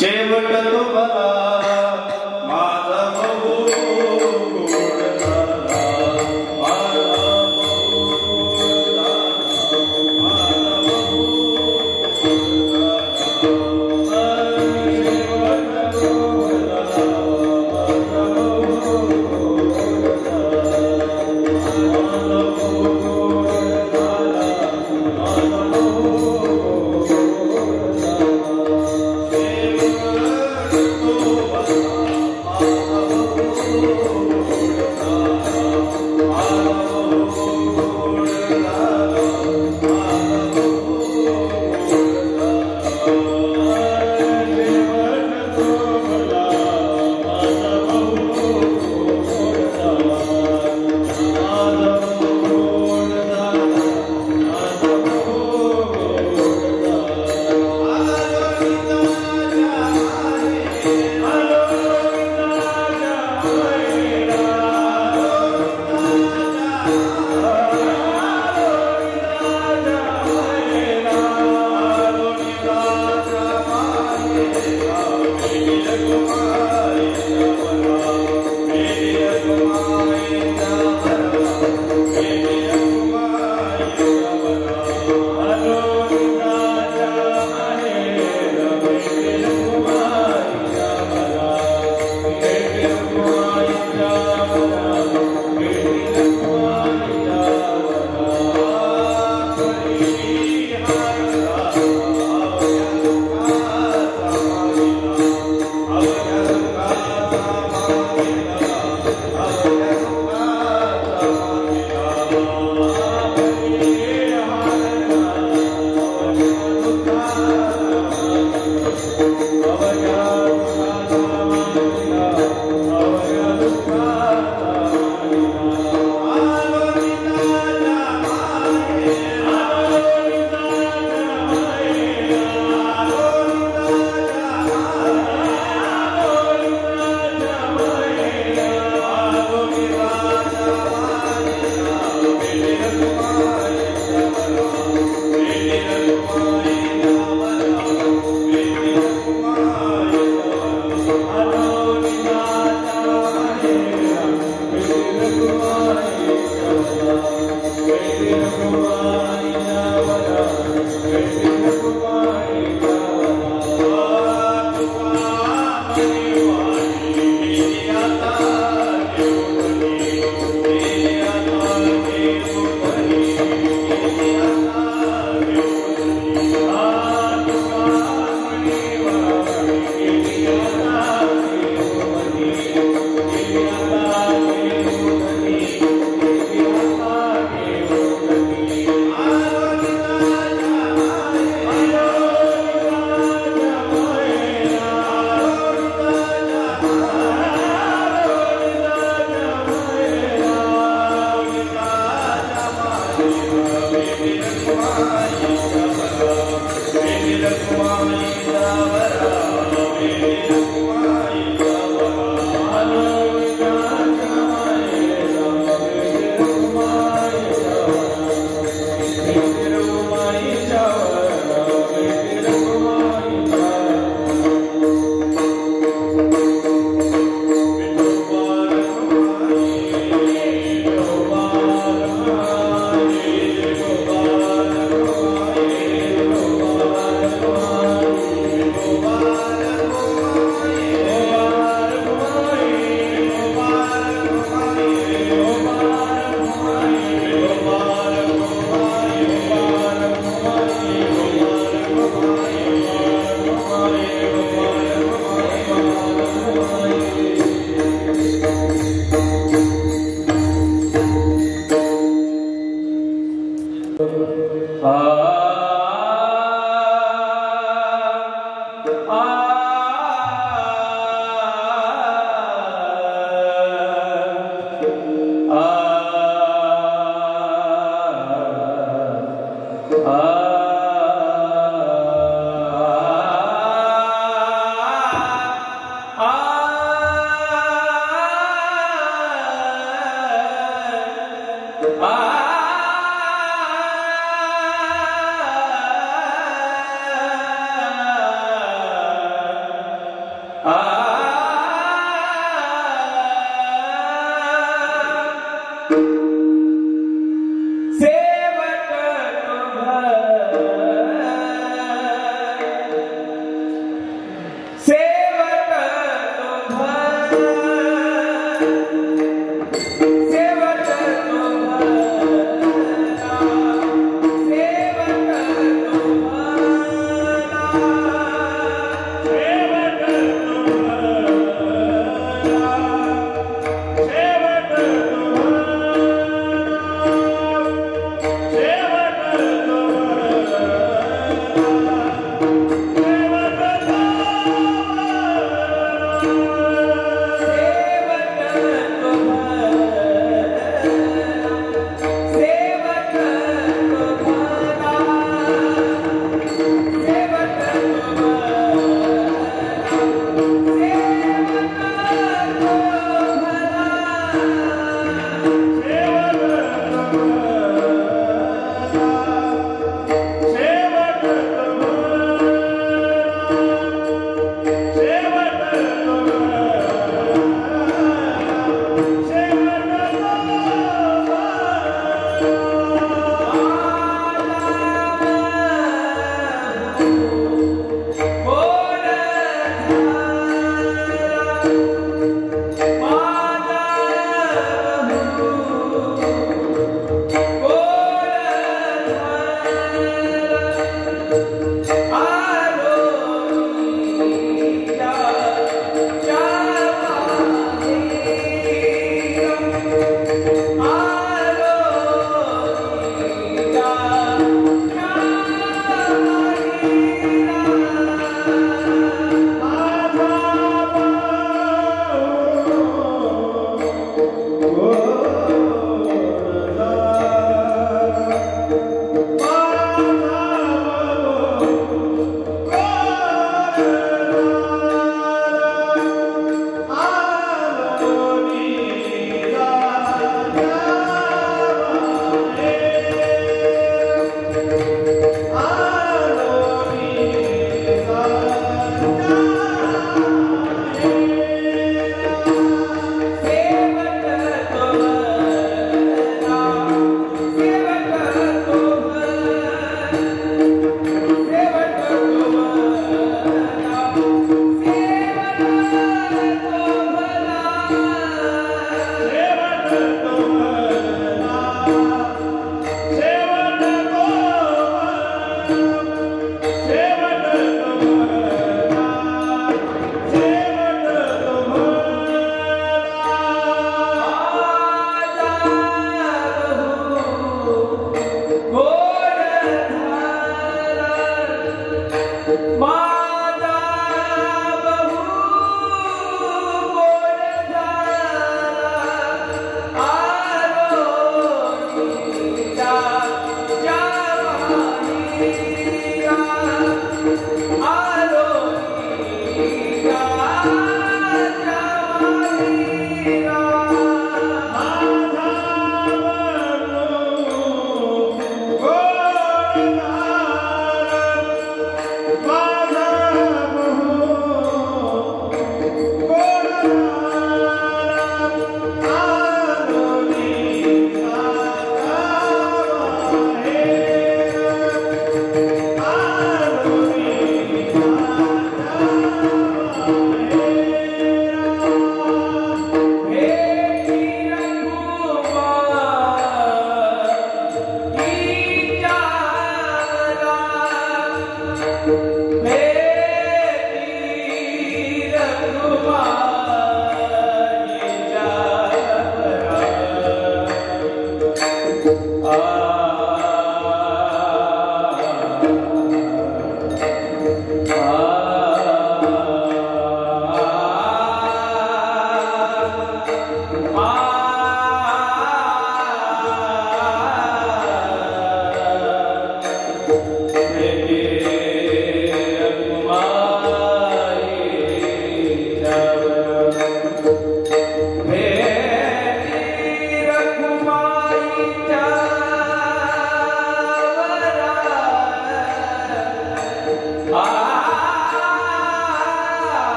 शेवट तो भला माझा भाऊ गोड झाला, माझा भाऊ गोड झाला, माझा भाऊ गोड झाला, शेवट तो भला माझा भाऊ गोड झाला, माझा भाऊ गोड झाला, माझा भाऊ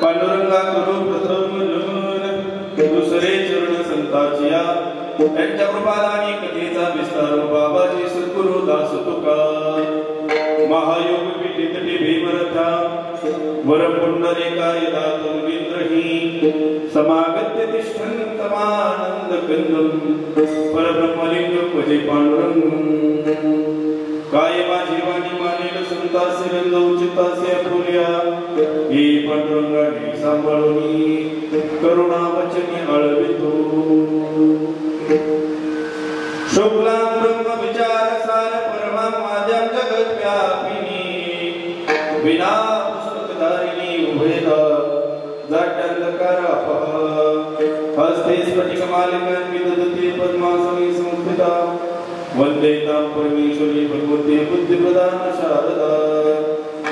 पांडुरंगा गुरु प्रथम नमन दुसरे चरण संताचिया त्यांच्या कृपादानी कथेचा विस्तार बाबाजी सद्गुरु दास तुका महायोग पीठितटी भीमरथा वर पुंडरीका यदा तुंगिंद्रही समागत्य तिष्ठन्तमानंद कंदम परब्रह्मलिंग भजे पांडुरंग काय माझी वाणी मानेल संतासे रंग उचितासे अपुर्या हे पांडुरंगाने सांभाळूनी करुणा वचनी आळवितो शुक्ला ब्रह्म विचार सार परमात्माद्यं जगत व्यापिनी विना पुस्तकधारिणी उभयदा जाट्यांधकार हस्ते स्फटिकमालिकां विदधती पद्मासनी संस्थिता वंदे तां परमेश्वरी भगवते बुद्धिप्रदान शारदा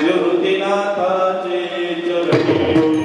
निवृत्तिनाथाचे चरणी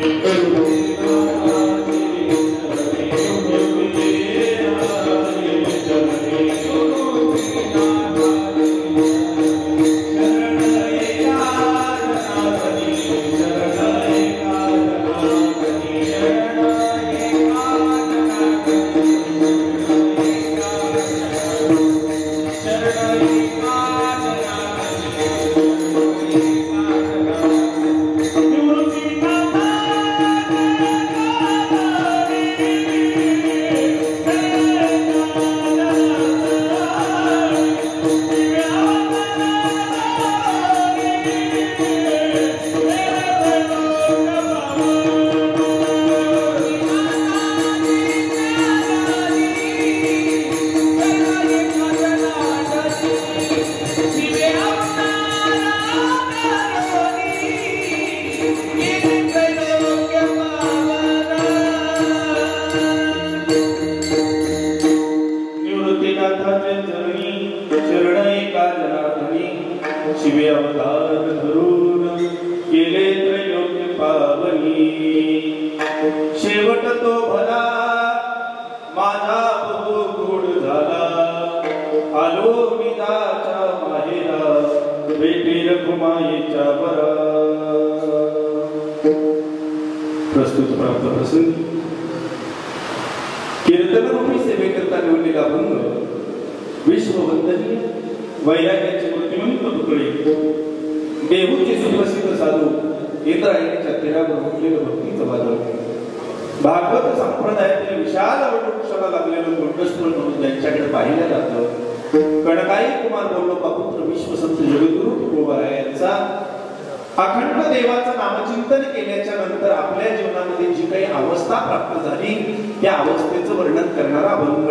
शेवट तो भला माझा बहु गोड झाला आलो निदाच्या माहेरा भेटी रखुमाईच्या बरा. प्रस्तुत प्राप्त प्रसंग कीर्तनरूपी सेवेकरता निवडलेला भंग विश्ववंदनीय वैराग्याचे प्रतिमंत पुतळे देहूचे सुप्रसिद्ध साधू इंद्रायणीच्या तीरावर उठलेलं भक्तीचं वादळ भागवत संप्रदायातील विशाल वटवृक्षाला लागलेलं गोंडस्फुल म्हणून त्यांच्याकडे पाहिलं जातं. कणकाई कुमार बोल्लोबा पुत्र विश्वसंत जगद्गुरु तुकोबारायांचा अखंड देवाचं नामचिंतन केल्याच्या नंतर आपल्या जीवनामध्ये जी काही अवस्था प्राप्त झाली त्या अवस्थेचं वर्णन करणारा अभंग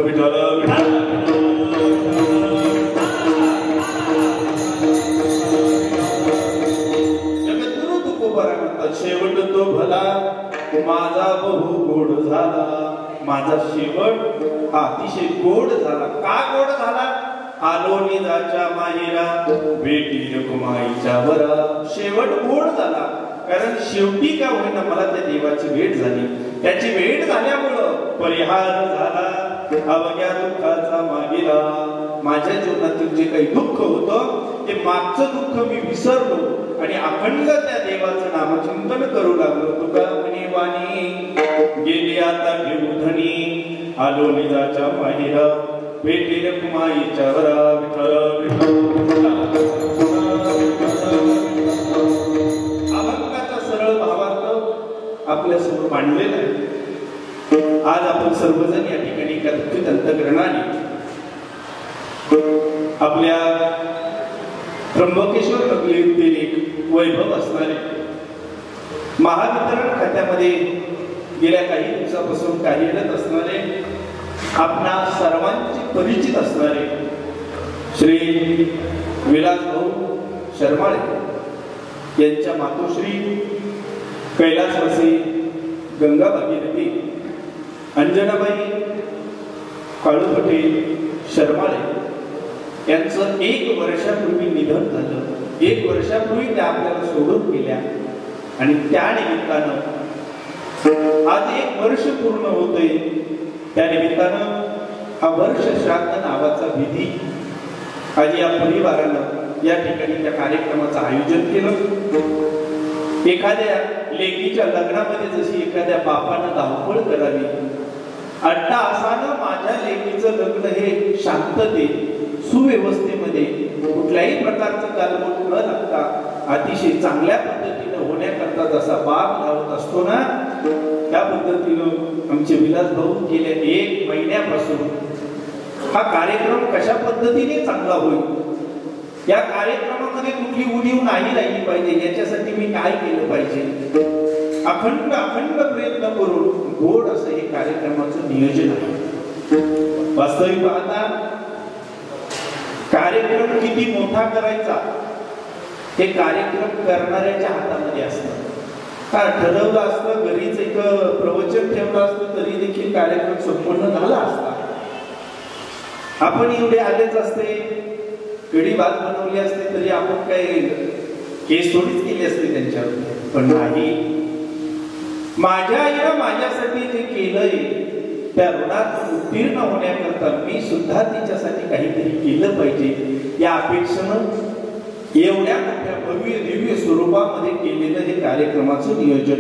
जगद्गुरु तुकोबारायांचा शेवट तो भला माझा बहु गोड झाला. माझा शेवट हा अतिशय गोड झाला. का गोड झाला? आलो निजाच्या माहेरा भेटी रखुमाईच्या बरा. शेवट गोड झाला कारण शेवटी का होईना मला त्या देवाची भेट झाली. त्याची भेट झाल्यामुळं परिहार झाला अवघ्या दुःखाचा मागेला. माझ्या जीवनातील जे काही दुःख होतं ते मागचं दुःख मी विसरलो आणि अखंड त्या देवाचं नामचिंतन करू लागलो. तुका म्हणे वाणी गेली आता घेऊ धनी आलो निजाच्या माहेरा भेटी रखुमाईच्या बरा. अभंगाचा सरळ भावार्थ आपल्या समोर मांडलेला आहे. आज आपण सर्वजण या ठिकाणी कथित अंतःकरणाने आपल्या त्र्यंबकेश्वर नगरीतील एक वैभव असणारे महावितरण खात्यामध्ये गेल्या काही दिवसापासून कार्यरत असणारे आपणा सर्वांचे परिचित असणारे श्री विलास भाऊ शर्माळे यांच्या मातोश्री कैलासवासी गंगा भागीरथी अंजनाबाई काळूपटे शर्माळे यांचं 1 वर्षापूर्वी निधन झालं. 1 वर्षापूर्वी त्या आपल्याला सोडून गेल्या आणि त्या निमित्तानं आज 1 वर्ष पूर्ण होतंय. त्या निमित्तानं हा वर्ष श्राद्ध नावाचा विधी आज या परिवारानं या ठिकाणी त्या कार्यक्रमाचं आयोजन केलं. एखाद्या लेकीच्या लग्नामध्ये जशी एखाद्या बापानं धावपळ करावी अट्टा असानं माझ्या लेकीचं लग्न हे शांततेत सुव्यवस्थेमध्ये कुठल्याही प्रकारचं गालबोट न लागता अतिशय चांगल्या पद्धतीनं होण्याकरता जसा बाग लावत असतो ना त्या पद्धतीनं आमचे विलास भाऊ गेल्या 1 महिन्यापासून हा कार्यक्रम कशा पद्धतीने चांगला होईल या कार्यक्रमामध्ये कुठली उणीव नाही राहिली पाहिजे याच्यासाठी मी काय केलं पाहिजे अखंड प्रयत्न करून गोड असं हे कार्यक्रमाचं नियोजन आहे. वास्तविक पाहता कार्यक्रम किती मोठा करायचा हे कार्यक्रम करणाऱ्याच्या हातामध्ये असतं. ठरवलं असतं घरीच एक प्रवचन ठेवलं असतं तरी देखील कार्यक्रम संपूर्ण झाला असता. आपण एवढे आलेच असते कढी भात बनवली असते तरी आपण काही केस थोडीच केली असते त्यांच्यावर. पण नाही माझ्या आईला माझ्यासाठी जे केलंय त्या ऋणात उत्तीर्ण होण्याकरता मी सुद्धा तिच्यासाठी काहीतरी केलं पाहिजे या अपेक्षेनं एवढ्या मोठ्या भव्य दिव्य स्वरूपामध्ये केलेलं हे कार्यक्रमाचं नियोजन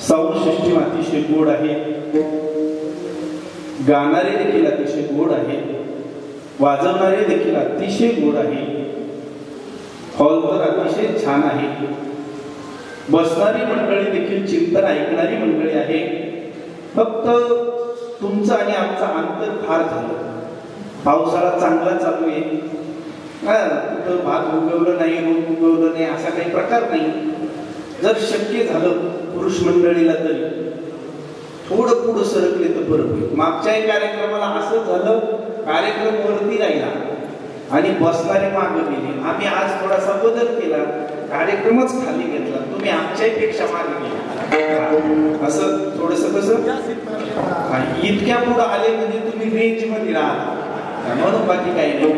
साऊंड सिस्टीम अतिशय गोड आहे. गाणारे देखील अतिशय गोड आहे. वाजवणारे देखील अतिशय गोड आहे. हॉल तर अतिशय छान आहे. बसणारी मंडळी देखील चिंतन ऐकणारी मंडळी आहे. फक्त तुमचं आणि आमचं अंतर फार झालं. पावसाळा चांगला चालू आहे. कुठं भात उगवलं नाही रोप उगवलं नाही असा काही प्रकार नाही. जर शक्य झालं पुरुष मंडळीला तरी थोडं पुढं सरकले तर बरं होईल. मागच्याही कार्यक्रमाला असं झालं कार्यक्रम वरती राहिला आणि बसणारे मागे गेले. आम्ही आज थोडासा बदल केला कार्यक्रमच खाली घेतला. तुम्ही आमच्याही पेक्षा मागे गेला. असं थोडस कसं इतक्या पुढे आले म्हणजे तुम्ही रेंज मध्ये राहा म्हणून बाकी काही नाही.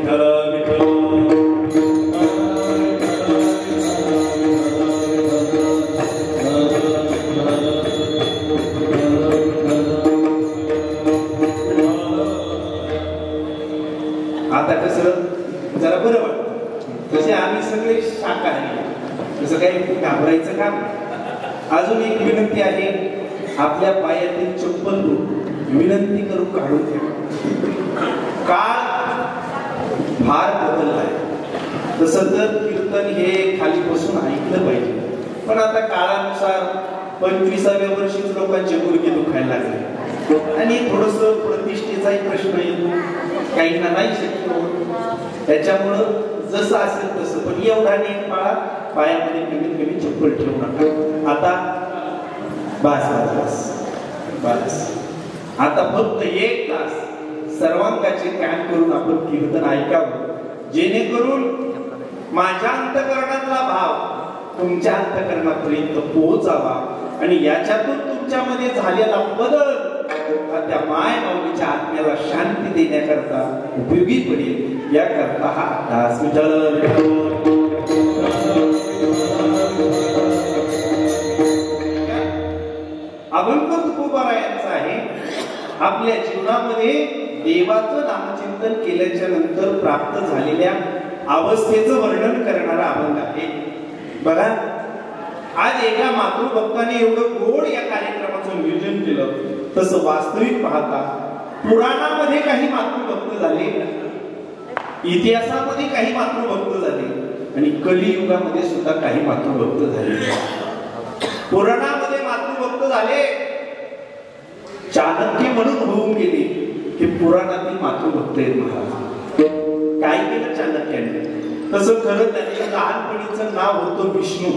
आता कसं जरा बरं वाटतं. तसे आम्ही सगळे शाकाहारी, तसं काही घाबरायचं काम. अजून एक विनंती आहे, आपल्या पायातील चप्पल विनंती करून काढून घ्या. काळ फार बदलला आहे. तसं तर कीर्तन हे खाली बसून ऐकलं पाहिजे, पण आता काळानुसार 25व्या वर्षीच लोकांचे गुडघे दुखायला लागले आणि थोडस प्रतिष्ठेचाही प्रश्न येतो, काहींना नाही शक्य होत. त्याच्यामुळं जसं असेल तसं, पण एवढा नेम पाळा, पायामध्ये कमीत कमी चप्पल ठेवू नका. आता बस आता फक्त 1 तास सर्वांगाचे कान करून आपण कीर्तन ऐकावं, जेणेकरून माझ्या अंतकरणातला भाव तुमच्या अंतकरणापर्यंत पोहोचावा आणि याच्यातून तुमच्यामध्ये झालेला बदल त्या माय माऊलीच्या आत्म्याला शांती देण्याकरता उपयोगी पडेल. याकरता हा तास अभंग तुकोबारायांचा आहे. आपल्या जीवनामध्ये देवाचं नामचिंतन केल्याच्या नंतर प्राप्त झालेल्या अवस्थेचं वर्णन करणारा अभंग आहे. बघा, आज एका मातृभक्ताने एवढं गोड या कार्यक्रमाचं नियोजन केलं, तसं वास्तविक पाहता पुराणामध्ये काही मातृभक्त झाले, इतिहासामध्ये काही मातृभक्त झाले आणि कलियुगामध्ये सुद्धा काही मातृभक्त झाले. पुराणामध्ये मातृभक्त झाले, चाणक्य म्हणून होऊन गेले की पुराणातील मातृभक्त आहेत महाराज. काय केलं चाणक्याने? तसं खरं त्याने लहानपणीचं नाव होतं विष्णू.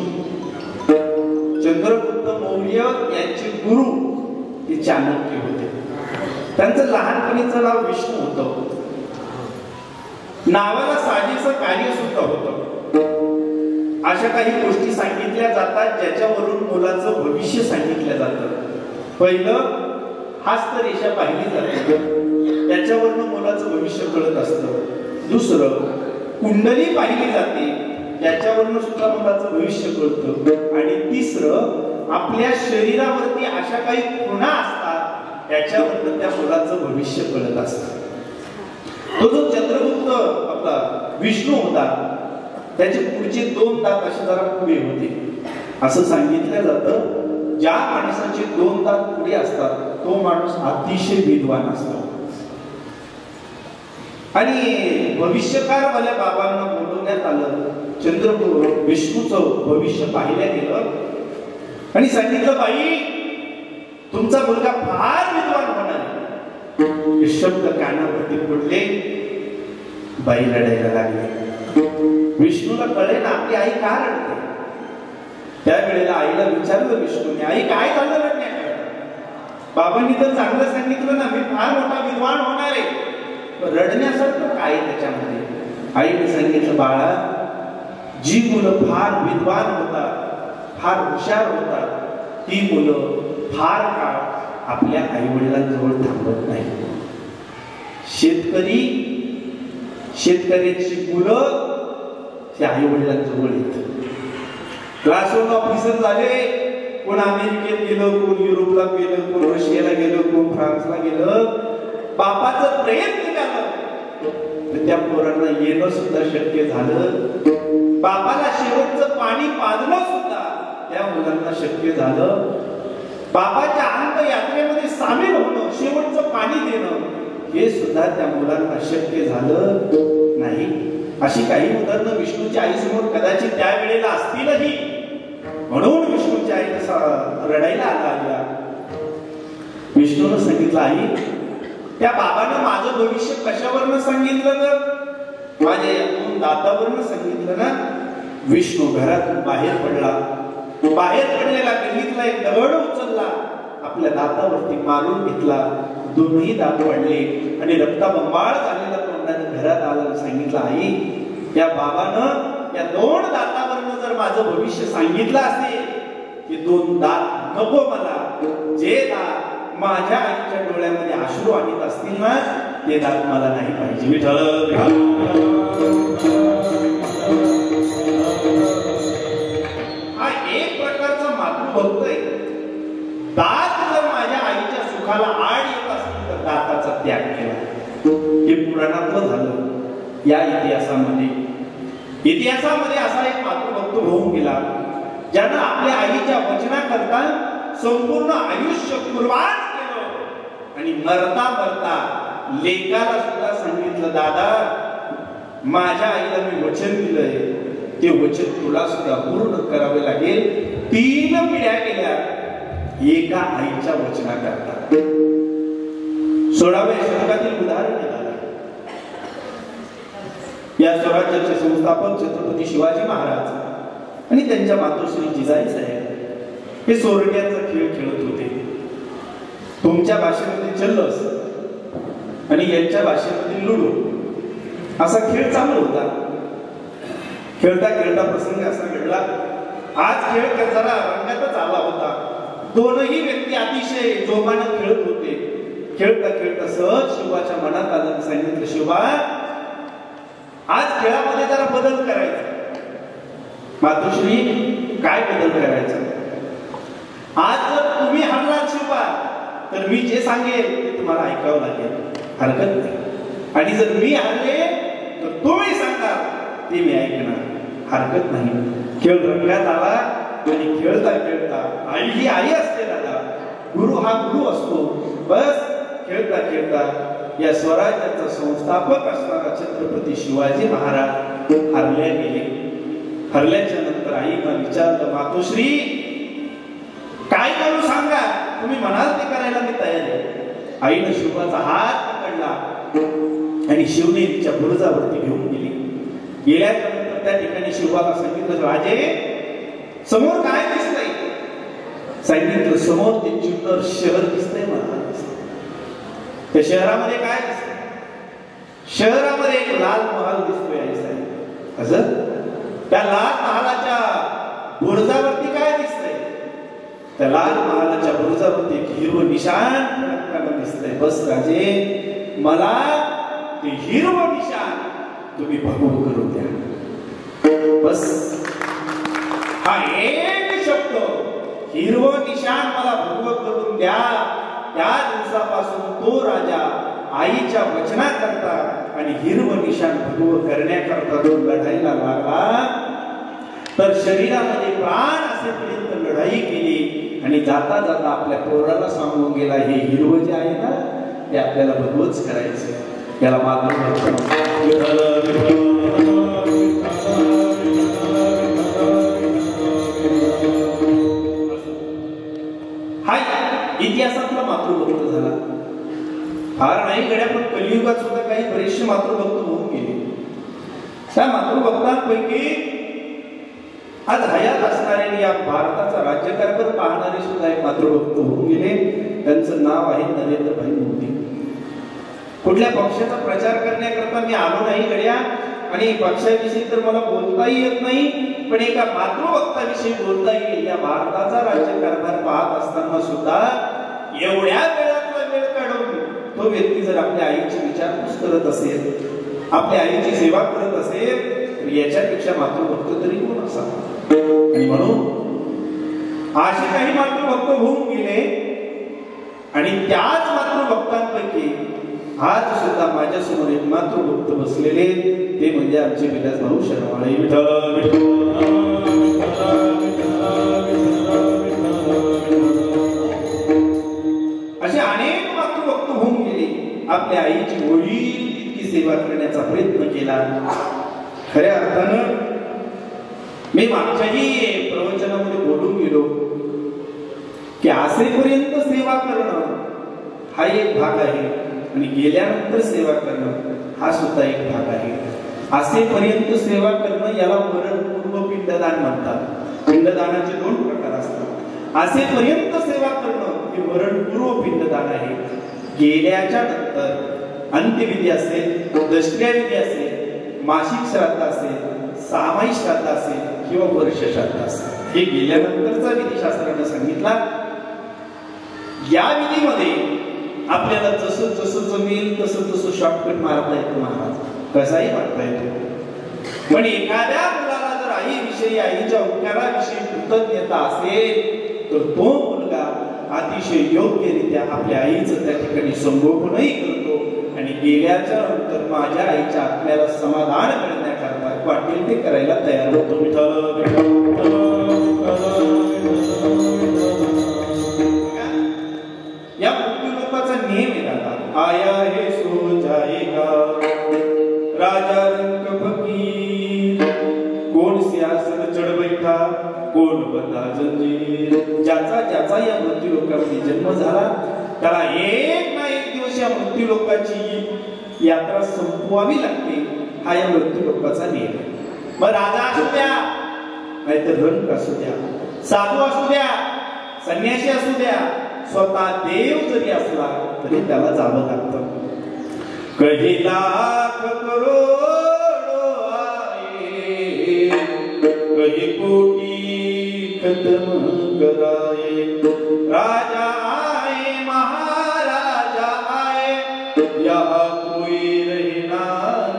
चंद्रगुप्त मौर्य यांचे गुरु हे चाणक्य होते. त्यांचं लहानपणीचं नाव विष्णू होतं. नावाला साजेचं कार्य सुद्धा होतं. अशा काही गोष्टी सांगितल्या जातात ज्याच्यावरून मुलाचं भविष्य सांगितलं जातं. पहिलं हस्तरेषा पाहिली जाते, त्याच्यावरून मुलाचं भविष्य कळत असतं. दुसरं कुंडली पाहिली जाते, त्याच्यावरून सुद्धा मुलाचं भविष्य कळतं. आणि तिसरं आपल्या शरीरावरती अशा काही खुणा असतात, त्याच्यावरून त्या मुलाचं भविष्य कळत असतं. तो जो चंद्रगुप्त आपला विष्णू होता, त्याचे पुढचे 2 दात असे जरा पुढे होते. असं सांगितलं जातं, ज्या माणसाचे 2 दात पुढे असतात तो माणूस अतिशय विद्वान असतो. आणि भविष्यकारवाल्या बाबांना बोलवण्यात आलं. चंद्रगुप्त विष्णूचं भविष्य पाहिलं गेलं आणि सांगितलं, बाई तुमचा मुलगा फार विद्वान होणार आहे. हे शब्द कानावरती पडले, बाई रडायला लागली. विष्णूला कळे ना आपली आई का रडते. त्यावेळेला आईला विचारलं विष्णूने, आई काय झालं रडण्याकरता? बाबांनी तर चांगलं सांगितलं ना, मी फार मोठा विद्वान होणार आहे, रडण्यासारखं काय त्याच्यामध्ये? आईने सांगितलं, बाळा जी मुलं फार विद्वान होतात, फार हुशार होतात, ती मुलं फार काळ आपल्या आई वडिलांजवळ थांबत नाही. शेतकऱ्याची मुलं त्या आई वडिलांजवळ येतात. क्लास 1 ऑफिसर झाले, कोण अमेरिकेत गेलं, कोण युरोपला गेलं, कोण रशियाला गेलं, कोण फ्रान्सला गेलं. बापाचं प्रयत्न केलं, त्या पोरांना येणं सुद्धा शक्य झालं. बापाला शेवटचं पाणी पाजणं सुद्धा त्या मुलांना शक्य झालं. बापाच्या अंत्ययात्रेमध्ये सामील होणं, शेवटचं पाणी देणं, हे सुद्धा त्या मुलांना शक्य झालं नाही. अशी काही उदाहरणं विष्णूच्या आईसमोर कदाचित त्यावेळेला असतीलही, म्हणून विष्णूची आई तसा रडायला आला. विष्णूनं सांगितलं, आई त्या बाबानं माझं भविष्य कशावरनं सांगितलं ग? माझ्या या 2 दातावरनं सांगितलं ना. विष्णू घरातून बाहेर पडला. बाहेर पडलेला गल्लीतला एक दगड उचलला, आपल्या दातावरती मारून घेतला. 2ही दात पडले आणि रक्ताबंबाळ झालेला तोंडाने घरात आला. सांगितलं, आई त्या बाबानं या 2 दातावरनं जर माझं भविष्य सांगितलं असेल की 2 दात नको मला, जे दात माझ्या आईच्या डोळ्यामध्ये अश्रू आणत असतील ना, ते दात मला नाही पाहिजे. विठ्ठल हा एक प्रकारचा मातृभक्त आहे. दात जर माझ्या आईच्या सुखाला आड येत असतील तर दाताचा त्याग केला. हे पुराणातलं झालं. या इतिहासामध्ये असा एक मातृभक्त होऊन गेला ज्यानं आपल्या आईच्या वचनाकरता संपूर्ण आयुष्य कुर्बान केलं आणि मरता मरता लेकाला सुद्धा सांगितलं, दादा माझ्या आईला मी वचन दिलंय, ते वचन तुला सुद्धा पूर्ण करावे लागेल. 3 पिढ्या गेल्या एका आईच्या वचनाकरता. 16व्या शतकातील उदाहरण आहे. या स्वराज्याचे संस्थापक छत्रपती शिवाजी महाराज आणि त्यांच्या मातोश्री जिजाई साहेब हे सोरट्याचा खेळ खेळत होते. तुमच्या भाषेमध्ये चल्लस आणि यांच्या भाषेमध्ये लुडो असा खेळ चालू होता. खेळता खेळता प्रसंग असा घडला. आज खेळ जरा रंगातच आला होता. दोनही व्यक्ती अतिशय जोमानं खेळत होते. खेळता खेळता सहज शिवाच्या मनात आलं, सांगितलं, शिवा आज खेळामध्ये जरा बदल करायचा. मातोश्री काय बदल करायचा? आज जर तुम्ही हरलात शिवा तर मी जे सांगेल ते तुम्हाला ऐकावं लागेल, हरकत नाही. आणि जर मी हरले तर तुम्ही सांगा ते मी ऐकणार, हरकत नाही. खेळ रंगात आला आणि खेळता खेळता आई ही आई असते दादा, गुरु हा गुरु असतो. बस खेळता खेळता या स्वराज्याचा संस्थापक असणारा छत्रपती शिवाजी महाराज हरल्या गेले. हरल्याच्या नंतर आईला विचारलं, मातोश्री काय करू सांगा, तुम्ही म्हणाल ते करायला मी तयार आहे. आईनं शिवाचा हात पकडला आणि शिवने तिच्या बुरुजावरती घेऊन गेली. गेल्याच्या नंतर त्या ठिकाणी शिवाला सांगितलं, राजे समोर काय दिसतंय? सांगितलं, समोर ते जुन्नर शहर दिसतंय मला. त्या शहरामध्ये काय दिसतंय? शहरामध्ये एक लाल महाल दिसतोय आई साहेब. असं त्या लाल महालाच्या बुरुजावरती काय दिसतंय? त्या लाल महालाच्या बुरुजावरती एक हिरवं निशाण फडकताना दिसतंय. बस राजे मला ते हिरवं निशाण तुम्ही भगवं करून द्या. बस हा एक शब्द, हिरवं निशाण मला भगवं करून द्या. त्या दिवसापासून तो राजा आईच्या वचनाकरता आणि हिरवं निशाण भगवं करण्याकरता तो लढायला लागला. तर शरीरामध्ये प्राण असेपर्यंत लढाई केली आणि जाता जाता आपल्या पोराला सांगून गेला, हे हिरवं जे आहे ना ते आपल्याला भगवंच करायचं. त्याला मातृभक्त. हा इतिहासातला मातृभक्त झाला. फार नाही गड्या, पण कलियुगात सुद्धा काही बरेचसे मातृभक्त होऊन गेले. त्या मातृभक्तांपैकी आज हयात असणारे या भारताचा राज्यकारभार पाहणारे सुद्धा एक मातृभक्त होऊन गेले. त्यांचं नाव आहे नरेंद्रभाई मोदी. कुठल्या पक्षाचा प्रचार करण्याकरता मी आलो नाही गड्या, आणि पक्षाविषयी तर मला बोलताही येत नाही, पण एका मातृभक्ताविषयी बोलता येईल. या भारताचा राज्यकारभार पाहत असताना सुद्धा एवढ्या वेळातला वेळ काढून तो व्यक्ती जर आपल्या आईची विचारपूस करत असेल, आपल्या आईची सेवा करत असेल, तर याच्यापेक्षा मातृभक्त तरी कोण असावा? आणि म्हणून असे काही मातृभक्त होऊन गेले. आणि त्याच मातृभक्तांपैकी आज सुद्धा माझ्यासमोर एक मातृभक्त बसलेले, ते म्हणजे आमचे विलास भाऊ शर्माळे. असे अनेक मातृभक्त होऊन गेले. आपल्या आईची होईल तितकी सेवा करण्याचा प्रयत्न केला. खऱ्या अर्थानं मी मागच्याही प्रवचनामध्ये बोलून गेलो की असेपर्यंत सेवा करणं हा एक भाग आहे आणि गेल्यानंतर सेवा करणं हा सुद्धा एक भाग आहे. असेपर्यंत सेवा करणं याला मरणपूर्व पिंडदान म्हणतात. पिंडदानाचे 2 प्रकार असतात. असेपर्यंत सेवा करणं हे मरणपूर्व पिंडदान आहे. गेल्याच्या नंतर अंत्यविधी असेल, दशक्रियाविधी असेल, मासिक श्राद्ध असेल, सामायिक श्राद्ध असेल किंवा वर्ष श्राद्ध असेल, हे गेल्यानंतरचा विधिशास्त्राने सांगितला. या विधीमध्ये आपल्याला जसं जसं जमेल तसं तसं शॉर्टकट मारता येतो महाराज, कसाही मारता येतो. पण एखाद्या मुलाला जर आईविषयी, आईच्या उपकाराविषयी कृतज्ञता असेल तर तो मुलगा अतिशय योग्यरित्या आपल्या आईचं त्या ठिकाणी संगोपनही करतो आणि गेल्याच्या नंतर माझ्या आईच्या आत्म्याला समाधान मिळण्याकरता वाटेल ते करायला तयार होतो. या मृत्यूलोकाचा नियम आहे दादा. आया हे सो जाएगा राजा रंग फकीर, कोण सिंहासन चढ बैठा कोण बंदा जंजीर. ज्याचा ज्याचा या मृत्यूलोकामध्ये जन्म झाला त्याला एक ना एक दिवस या मृत्यूलोकाची यात्रा संपवावी लागते. हा या मृत्यूलोकाचा नियम आहे. मग राजा असू द्या नाहीतर रंग असू द्या, साधू असू द्या, संन्यासी असू द्या, स्वतः देव जरी असला तरी त्याला जावं लागतं. कधी लाख करोडो आये कधी कोटी खत्म कराये, राजा आए महाराजा आए यहाँ कोई रहना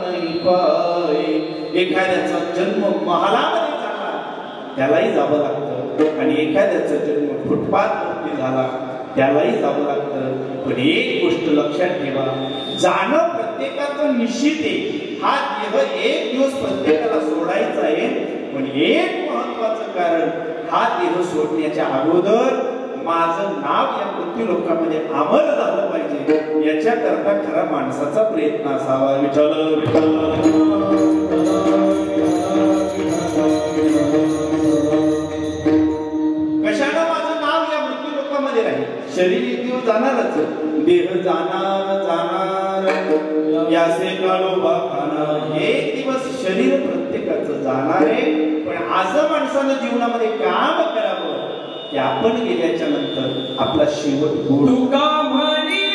नहीं पाए. एखाद्याचा जन्म महालामध्ये झाला त्यालाही जावं लागतं आणि एखाद्याचा जन्म फुटपाथवरती झाला त्यालाही जावं लागतं. पण एक गोष्ट लक्षात ठेवा, जाणं प्रत्येकाचं निश्चित आहे. हा देह एक दिवस प्रत्येकाला सोडायचा आहे. पण एक महत्वाचं कारण, हा देह सोडण्याच्या अगोदर माझं नाव या मृत्यूलोकामध्ये अमर झालं पाहिजे याच्याकरता खरा माणसाचा प्रयत्न असावा. विठ्ठल विठ्ठल कशाला माझं नाव या मृत्यूलोकामध्ये राहील. शरीर एक दिवस जाणारच, देह जाणार जाणार याचे काळोबा खाणार. एक दिवस शरीर प्रत्येकाचं जाणार आहे. पण असं माणसानं जीवनामध्ये काम करावं की आपण गेल्याच्या नंतर आपला शेवट गोड. तुका म्हणी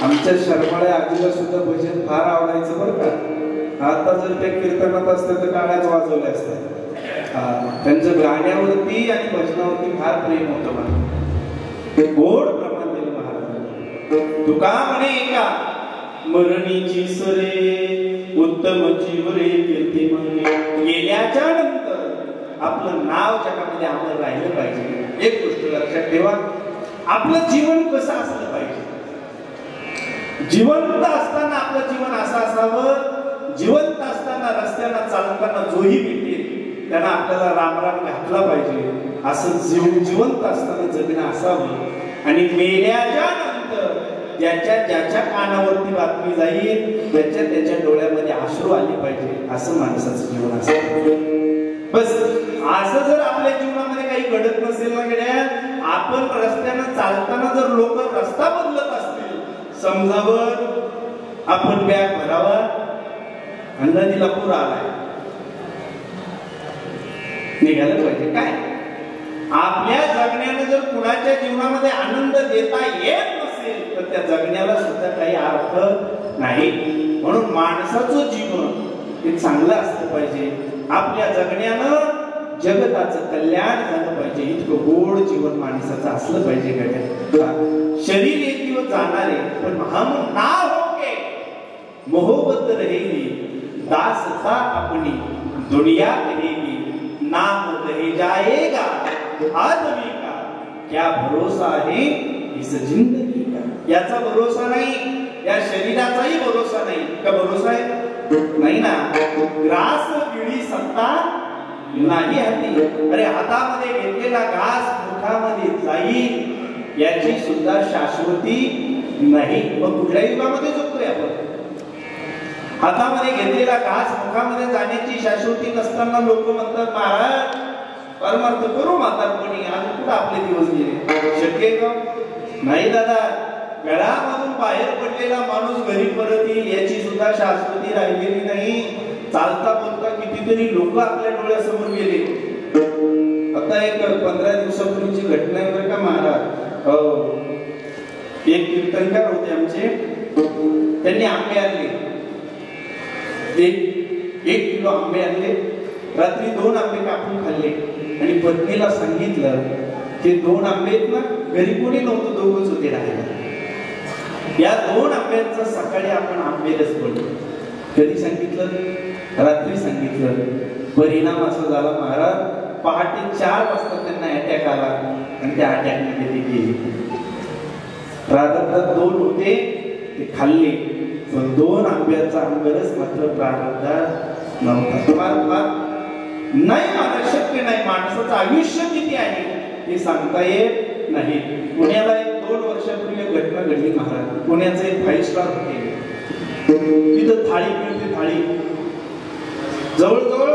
आमच्या शर्माळे आजीला सुद्धा भजन फार आवडायचं बरं का. आता जर त्या कीर्तनात असतं तर गाण्याच वाजवले असतात. त्यांचं गाण्यावरती आणि भजनावरती फार प्रेम होतं मला. गोड प्रमाण दिलं महाराज. तुका म्हणे एका मरणीची सरे उत्तम जीवरे कीर्ती म्हणे. गेल्याच्या नंतर आपलं नाव जगामध्ये अमर राहिलं पाहिजे. एक गोष्ट लक्षात ठेवा, आपलं जीवन कसं असलं पाहिजे. जिवंत असताना आपलं जीवन असं असावं, जिवंत असताना रस्त्याला चालताना जोही भेटेल त्यांना आपल्याला रामराम घातला पाहिजे. असं जिवंत असताना जगणं असावं. आणि मेल्याच्या नंतर ज्याच्या कानावरती बातमी जाईल त्याच्या डोळ्यामध्ये अश्रू आले पाहिजे. असं माणसाचं जीवन असतं. बस असं जर आपल्या जीवनामध्ये काही घडत नसेल ना गड्या, आपण रस्त्यानं चालताना जर लोक रस्ता बदलत असतील समजावं आपण बॅग भरावा आणि नदीला पूर आलाय निघालं पाहिजे. काय आपल्या जगण्याने जर कुणाच्या जीवनामध्ये आनंद देता येत नसेल तर त्या जगण्याला सुद्धा काही अर्थ नाही. म्हणून माणसाचं जीवन हे चांगलं असलं पाहिजे. आपल्या जगण्यानं जगताचं कल्याण झालं पाहिजे. इतकं गोड जीवन माणसाचं असलं पाहिजे. शरीर एक दिवस जाणार आहे पण हम ना होके मोहब्बत रहेगी, दासता अपनी दुनिया कहेगी, नाम रह जाएगा आदमी का, क्या भरोसा है इस जिंदगी का. याचा भरोसा नाही, या शरीराचाही भरोसा नाही. का भरोसा आहे? नाही ना. ग्रास गिळी सत्ता नाही हाती. अरे हातामध्ये घेतलेला घास मुखामध्ये जाईल याची सुद्धा शाश्वती नाही. मग कुठल्या युगामध्ये जगतोय आपण? हातामध्ये घेतलेला घास मुखामध्ये जाण्याची शाश्वती नसताना लोक म्हणतात महाराज परमार्थ करू म्हातारपणी, आज कुठं आपले दिवस गेले. शक्य आहे का? नाही दादा. गळामधून बाहेर पडलेला माणूस घरी परत येईल याची सुद्धा शाश्वती राहिलेली नाही. चालता बोलता कितीतरी लोक आपल्या डोळ्यासमोर गेले. आता एक 15 दिवसापूर्वीची घटना आहे बरं का महाराज. एक कीर्तनकार होते आमचे, त्यांनी आंबे आणले. एक किलो आंबे आणले. रात्री 2 आंबे कापून खाल्ले आणि पत्नीला सांगितलं की 2 आंबे ना घरी कोणी नव्हतं, दोघंच होते राहायला. या 2 आंब्यांचा सकाळी आपण आंबेरस बनवू. कधी सांगितलं? रात्री सांगितलं. परिणाम असा झाला महाराज, पहाटे 4 वाजता त्यांना अटॅक आला आणि त्या अटॅकमध्ये ते गेले. प्रारब्धात 2 होते ते खाल्ले पण 2 आंब्याचा आंबरस मात्र प्रारब्धात नव्हता. नाही मला शक्य नाही. माणसाचं आयुष्य किती आहे हे सांगता येत नाही. पुण्याला 2 वर्षापूर्वी एक घटना घडली महाराज. पुण्याचं एक 5 स्टार हॉटेल, तिथं थाळी मिळते. थाळी जवळजवळ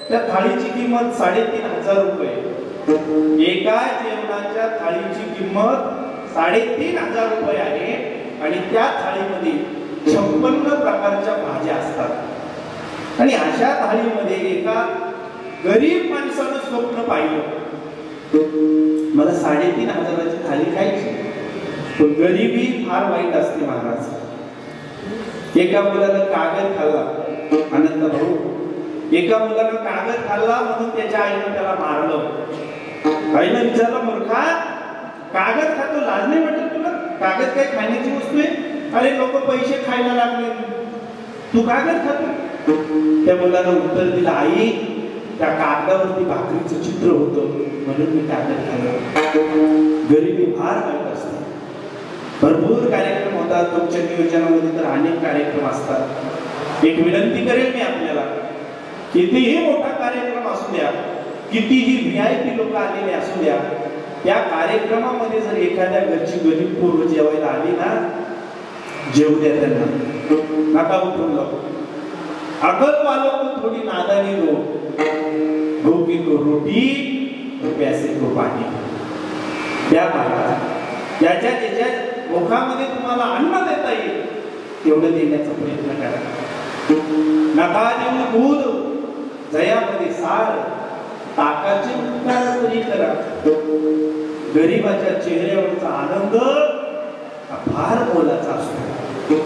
त्या थाळीची किंमत 3,500 रुपये. एका जेवणाच्या थाळीची किंमत 3,500 रुपये आहे आणि त्या थाळीमध्ये 56 प्रकारच्या भाज्या असतात. आणि अशा थाळीमध्ये एका गरीब माणसानं स्वप्न पाहिलं, मला 3,500ची थाळी खायची. पण गरिबी फार वाईट असते महाराज. एका मुलानं कागद खाल्ला, आनंद भाऊ. एका मुलानं कागद खाल्ला म्हणून त्याच्या आईनं त्याला मारलं. आईनं विचारलं, मूर्खा कागद खातो, लाज नाही वाटत तुला? कागद काय खाण्याची वस्तू आहे? अरे लोक पैसे खायला लागले, तू कागद खातो? त्या मुलानं उत्तर दिलं, आई त्या कागदावरती भाकरीचं चित्र होतं म्हणून मी कागद खाल्लं. गरिबी फार वाईट असते. भरपूर कार्यक्रम होतात तुमच्या नियोजनामध्ये, तर अनेक कार्यक्रम असतात. एक विनंती करेल मी आपल्याला, कितीही मोठा कार्यक्रम असू द्या, कितीही VIP लोक आलेले असू द्या, त्या कार्यक्रमामध्ये जर एखाद्या घरची गरीब पोरं जेवायला आली ना, जेवू द्या त्यांना, नका उठून जाऊ. अकल वालों को थोडी नादानी दो, भूखी को रोटी प्यासे को पाणी. त्या ज्याच्या ज्याच्या मुखामध्ये तुम्हाला अन्न देता येईल तेवढं देण्याचा प्रयत्न करा. नका देऊ दूध, जयामध्ये सार, ताकाचे उपकार तरी करा. गरीबाच्या चेहऱ्यावरचा आनंद फार मोलाचा असतो.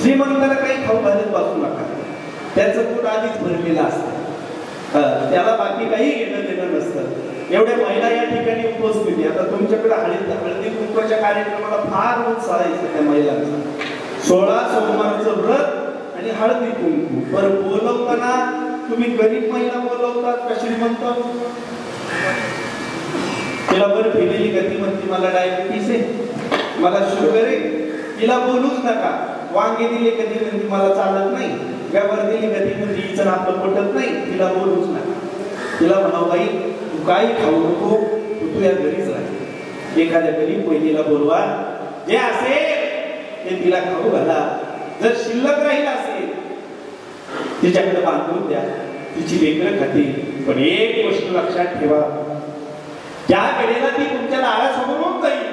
श्रीमंताला काही खाऊ घालत बसू नका, त्याचं पोट आधीच भरलेलं असतं, त्याला बाकी काही घेणं देणं नसतं. एवढ्या महिला या ठिकाणी उपस्थित आहे. आता तुमच्याकडे हळदी कुंकवाच्या कार्यक्रमाला फार उत्साह आहे त्या महिलांचा. 16 सोमवारचं व्रत आणि हळदी कुंकू. बरं बोलवताना तुम्ही गरीब महिला बोलवतात का श्रीमंत? तिला बरं फिरलेली गती म्हणते मला डायबिटीस आहे, मला शुगर आहे, तिला बोलूच नका. वांगे दिले कधी म्हणते मला चालत नाही, गवार दिली कधी म्हणजे हिचं आपलं पटत नाही, तिला बोलूच नका. तिला म्हणावं बाई तू काही खाऊ नको, तू या घरीच राह. एखाद्या गरीब बहिणीला बोलवा, जे असेल ते तिला खाऊ घाला. जर शिल्लक राहील असेल तिच्याकडे बांधून द्या, तिची लेकरं खातील. पण एक गोष्ट लक्षात ठेवा, ज्या वेळेला ती तुमच्या दारासमोरून जाईल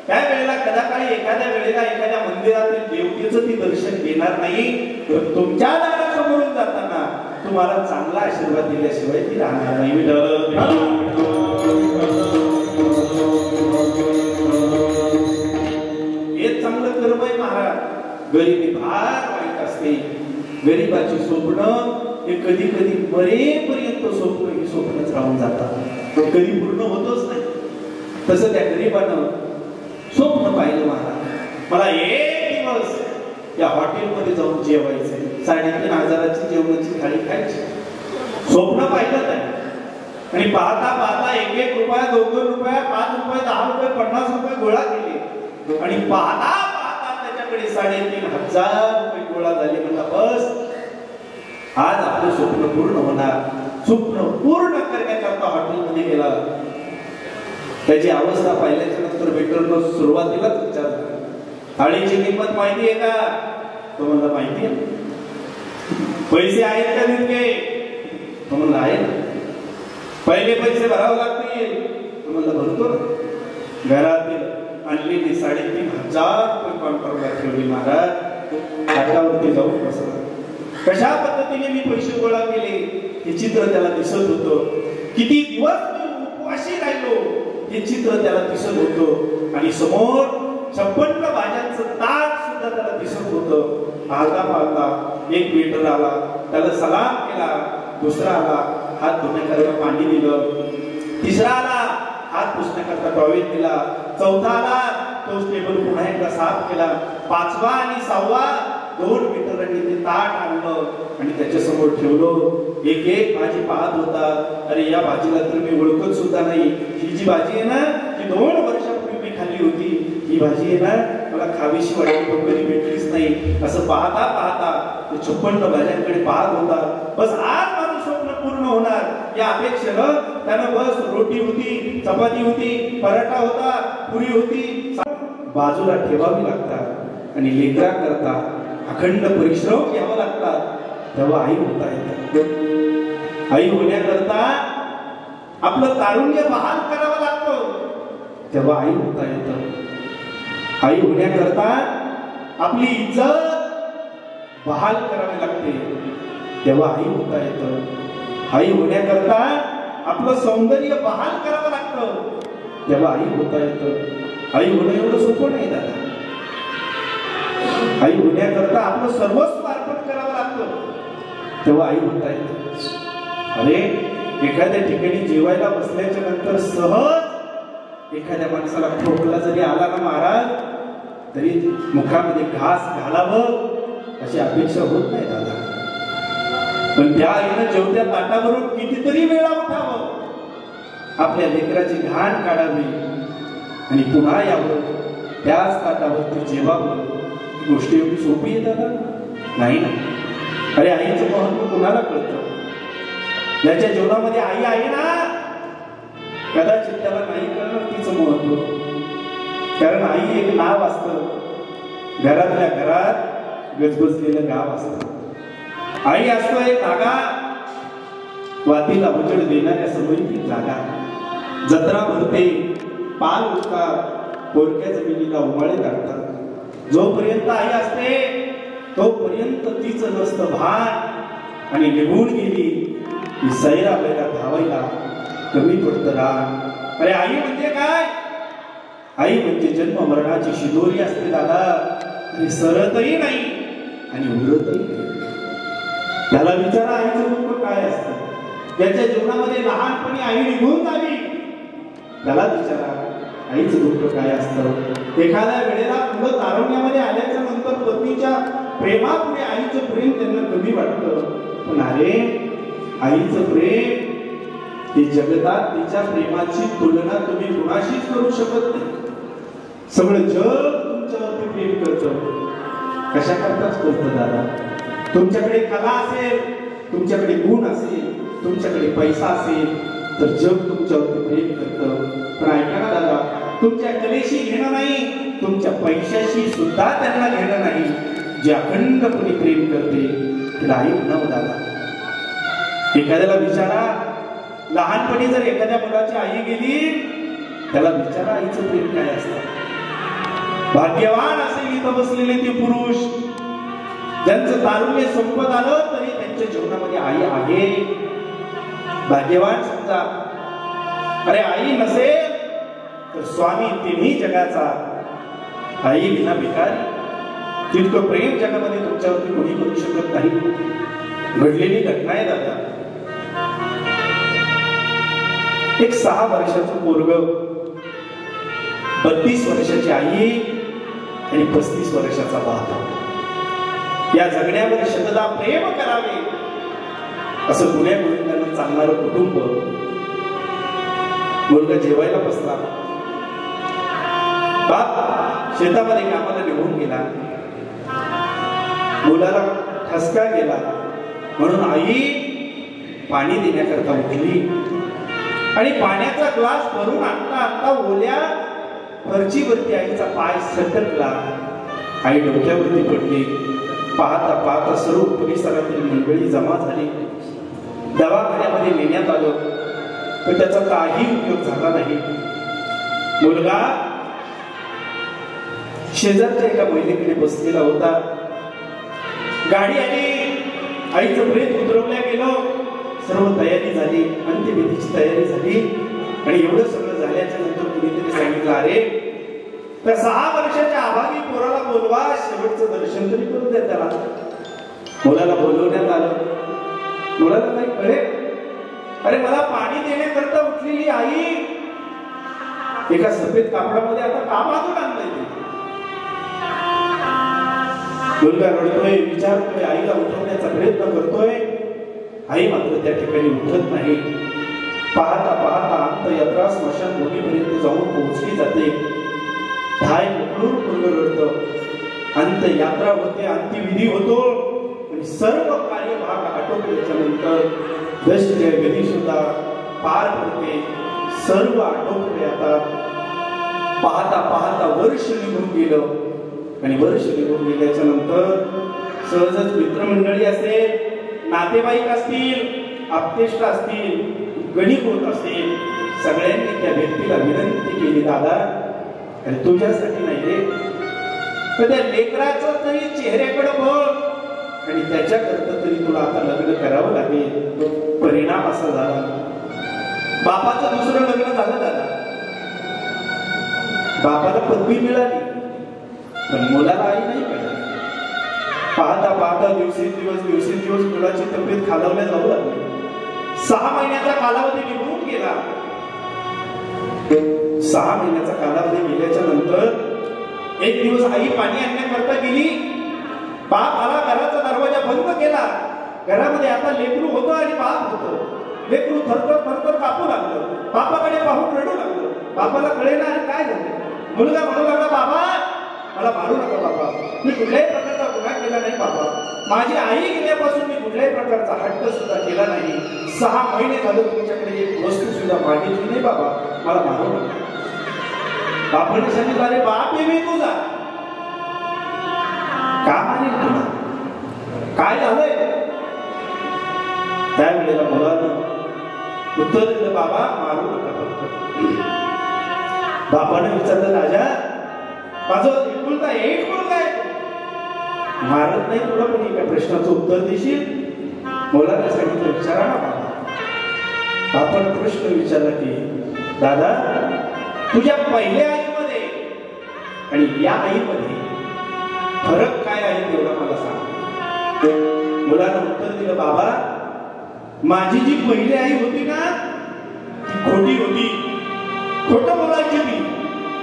त्या वेळेला कदाकाळी एखाद्या वेळेला एखाद्या मंदिरातील देवतेचं ती दर्शन घेणार नाही. तर तुमच्या दारासमोरून जाताना तुम्हाला चांगला आशीर्वाद दिल्याशिवाय ती राहणार नाही. हे चांगलं कर्म आहे महाराज. गरिबी फार वाईट असते. गरिबाची स्वप्न हे कधी कधी मरेपर्यंत स्वप्न ही स्वप्नच राहून जातात, कधी पूर्ण होतच नाही. तसं त्या गरिबानं स्वप्न पाहिलं महाराज, मला एक दिवस या हॉटेलमध्ये जाऊन जेवायचंय, 3,500ची जेवणाची थाळी खायची. स्वप्न पाहिलं नाही आणि पाहता पाहता 1-1 रुपया, 2-2 रुपया, 5 रुपये, 10 रुपये, 50 रुपये गोळा केले आणि पाहता पाहता त्याच्याकडे 3,500 रुपये गोळा झाले. म्हणला बस आज आपलं स्वप्न पूर्ण होणार. स्वप्न पूर्ण करण्याकरता हॉटेलमध्ये गेला. त्याची अवस्था पाहिल्याच्या नंतर वेटरनं सुरुवातीलाच विचारलं, थाळीची किंमत माहिती आहे का? तो म्हणला माहिती आहे. पैसे आहेत का तितके? तो म्हणला आहे ना. पहिले पैसे भरावे लागतील? तो म्हणला भरतो ना. घरातील आणलेली 3,500 रुपये काउंटरला ठेवली महाराज. हातावरती जाऊन बसला. कशा पद्धतीने मी पैसे गोळा केले हे चित्र त्याला दिसत होतं. किती दिवस मी उपवाशी राहिलो हे चित्र त्याला दिसत होतं. आणि समोर 56 भाज्यांचं ताट सुद्धा त्याला दिसत होतं. पाहता पाहता एक वेटर आला, त्याला सलाम केला. दुसरा आला, हात धुण्याकरता पाणी दिलं. तिसरा आला, हात पुसण्याकरता टॉवेल दिला. चौथा आला, तोच टेबल पुन्हा एकदा साफ केला. 5वा आणि 6वा 2 वेटरांनी ते ताट आणलं आणि त्याच्या समोर ठेवलं. एक एक भाजी पाहत होता. अरे या भाजीला तर मी ओळखत सुद्धा नाही. ही जी भाजी आहे ना, ती 2 वर्षापूर्वी मी खाल्ली होती. ही भाजी आहे ना, मला खावीशी वाटली पण कधी भेटलीच नाही. असं पाहता पाहता 56 भाज्यांकडे पाहत होता. बस आज माझं स्वप्न पूर्ण होणार या अपेक्षेनं त्यानं बस रोटी होती, चपाती होती, पराठा होता, पुरी होती बाजूला ठेवावी लागतात आणि लेकरा करता अखंड परिश्रम घ्यावा लागतात. तेव्हा आई होता येतात. आई होण्याकरता आपलं तारुण्य बहाल करावं लागतं. तेव्हा आई होता येतं. आई होण्याकरता आपली इज्जत बहाल करावी लागते. तेव्हा आई होता येतं. आई होण्याकरता आपलं सौंदर्य बहाल करावं लागतं. तेव्हा आई होता येतं. आई होणं एवढं सोपं नाही दादा. आई होण्याकरता आपलं सर्वस्व अर्पण करावं लागतं. तेव्हा आई होता येतं. अरे एखाद्या ठिकाणी जेवायला बसल्याच्या नंतर सहज एखाद्या माणसाला खोकला जरी आला ना महाराज, तरी मुखामध्ये घास घालावं अशी अपेक्षा होत नाही दादा. पण त्या आईनं जेवत्या ताटावरून कितीतरी वेळा उठावं, आपल्या लेकराची घाण काढावी आणि पुन्हा यावं, त्याच ताटावरती जेवावं. ही गोष्ट एवढी सोपी आहे दादा? नाही ना. अरे आईचं महत्व कुणाला कळतं? ज्याच्या जीवनामध्ये आई आहे ना, कदाचित त्याला नाही कळणार तिचं महत्व. कारण आई एक नाव असतं, घरातल्या घरात गजबजलेलं गाव असतं. आई असतो एक धागा, वातीला उजळ देणाऱ्या समोरील जागा. जत्रा भरते, पाल उठतात, पोरक्या जमिनीला उमाळे लागतात. जोपर्यंत आई असते तोपर्यंत तिचं नसतं भान आणि निघून गेली की सैरा बैरा धावायला कमी पडतं रान. अरे आई म्हणजे काय? आई म्हणजे जन्म मरणाची शिदोरी असते दादा. आणि सरतही नाही आणि उरतही नाही. त्याला विचारा आईचं दुःख काय असतं. त्याच्या जीवनामध्ये लहानपणी आई निघून जावी, त्याला विचारा आईचं दुःख काय असतं. एखाद्या वेळेला मुलं तारुण्यामध्ये आल्याच्या नंतर पत्नीच्या प्रेमापुढे आईचं प्रेम त्यांना कमी वाटतं. पण अरे आईचं प्रेम हे जगतात तिच्या प्रेमाची तुलना तुम्ही कुणाशीच करू शकत नाही. सगळं जग तुमच्यावरती प्रेम करतं. कशा करताच करतं दादा? तुमच्याकडे कला असेल, तुमच्याकडे गुण असेल, तुमच्याकडे पैसा असेल तर जग तुमच्यावरती प्रेम करतं. पण ऐका ना दादा, तुमच्या कलेशी घेणं नाही, तुमच्या पैशाशी सुद्धा त्यांना घेणं नाही. जे अखंडपणे प्रेम करते तिला आई म्हणावं दादा. एखाद्याला विचारा, लहानपणी जर एखाद्या मुलाची आई गेली त्याला विचारा आईचं प्रेम काय असतं. भाग्यवान असेल इथं बसलेले ते पुरुष ज्यांचं तारुण्य संपत आलं तरी तुमच्या जीवनामध्ये आई आहे, भाग्यवान समजा. अरे आई नसेल तर स्वामी तिन्ही जगाचा. आई विना भिकारी. तितकं प्रेम जगामध्ये तुमच्यावरती कोणी करू शकत नाही. घडलेली घटना आहे दादा. एक 6 वर्षाचं पोरग, 32 वर्षाची आई आणि 35 वर्षाचा बाप. या जगण्यावर शतदा प्रेम करावे असं गुन्ह्या गोविंदानं चालणारं कुटुंब. मुलगा जेवायला बसला, बाप शेतामध्ये कामाला निघून गेला, मुलाला ठसका गेला म्हणून आई पाणी देण्याकरता उठली आणि पाण्याचा ग्लास भरून आणता ओल्या फरचीवरती आईचा पाय सटकला. आई डोक्यावरती पडली. पाहता पाहता सर्व परिसरातील मंडळी जमा झाली. दवाखान्यामध्ये नेण्यात आलं पण त्याचा काही उपयोग झाला नाही. मुलगा शेजारच्या एका महिलेकडे बसलेला होता. गाडी आली, आईचं प्रेत उतरवल्या गेलं, सर्व तयारी झाली, अंत्यविधीची तयारी झाली आणि एवढं सगळं झाल्याच्या नंतर कुणीतरी सांगितलं, अरे त्या 6 वर्षाच्या अभागी पोराला बोलवा, शेवटचं दर्शन तरी करू द्या त्याला. मुलाला बोलवण्यात आलं. मुलाला काही कळेल, अरे मला पाणी देण्याकरता उठलेली आई एका सफेद कापडामध्ये आता का बांधून आणलंय ते. मुलगा रडतोय, विचारतोय, आईला उठवण्याचा प्रयत्न करतोय. आई मात्र त्या ठिकाणी उठत नाही. पाहता पाहता अंत्ययात्रा स्मशानभूमीपर्यंत जाऊन पोहोचली जाते. ठाय मोकळून पूर्ण रडतं. अंत्ययात्रा होते, अंत्यविधी होतो आणि सर्व कार्यभाग आटोपल्याच्या नंतर दशक्रिया विधी सुद्धा पार पडते. सर्व आटोपले. आता पाहता पाहता वर्ष निघून गेलं आणि वर्ष निघून गेल्याच्या नंतर सहजच मित्रमंडळी असेल, नातेवाईक असतील, आप्तेष्ट असतील, गणित होत असेल, सगळ्यांनी त्या व्यक्तीला विनंती केली, दादा अरे तुझ्यासाठी नाही रे, तर त्या लेकराचं तरी चेहऱ्याकडे बघ आणि त्याच्याकरता तरी तुला आता लग्न करावं लागेल. परिणाम असा झाला, बापाचं दुसरं लग्न झालं दादा. बापाला पदवी मिळाली पण मुलाला आई नाही मिळाली. पाहता पाहता दिवसेंदिवस मुलाची तब्येत खालावल्या जाऊ लागली. 6 महिन्याचा कालावधी निघून गेला. 6 महिन्याचा कालावधी गेल्याच्या नंतर एक दिवस आई पाणी आणण्याकरता गेली. बाप आला, घराचा दरवाजा बंद केला. घरामध्ये आता लेकरू होतं आणि बाप होतं. लेकरू थरथर कापू लागलं. बापाकडे पाहून रडू लागलं. बापाला कळेना आणि काय झालं. मुलगा म्हणू लागला, बाबा मला मारू नका बाबा, मी कुठल्याही प्रकारचा गुन्हा केला नाही बाबा. माझी आई गेल्यापासून मी कुठल्याही प्रकारचा हट्ट सुद्धा केला नाही. 6 महिने झालं तुमच्याकडे एक वस्तू सुद्धा मागितली नाही बाबा, मला मारू नका. बापाने सांगितलं, अरे बाप आहे मी तुझा, का मानेल तुला, काय झालंय. त्यावेळेला मुलानं उत्तर दिलं, बाबा मारू नका फक्त. बापाने विचारलं, राजा माझं एकुलता एक मुलगा आहे, मारत नाही तुला पण एका प्रश्नाचं उत्तर देशील. मुलाने सांगितलं, विचारा ना बाबा. आपण प्रश्न विचारला की, दादा तुझ्या पहिल्या आईमध्ये आणि या आईमध्ये फरक काय आहे तेवढं मला सांग. मुलानं उत्तर दिलं, बाबा माझी जी पहिली आई होती ना ती खोटी होती, खोटं बोलायची ती.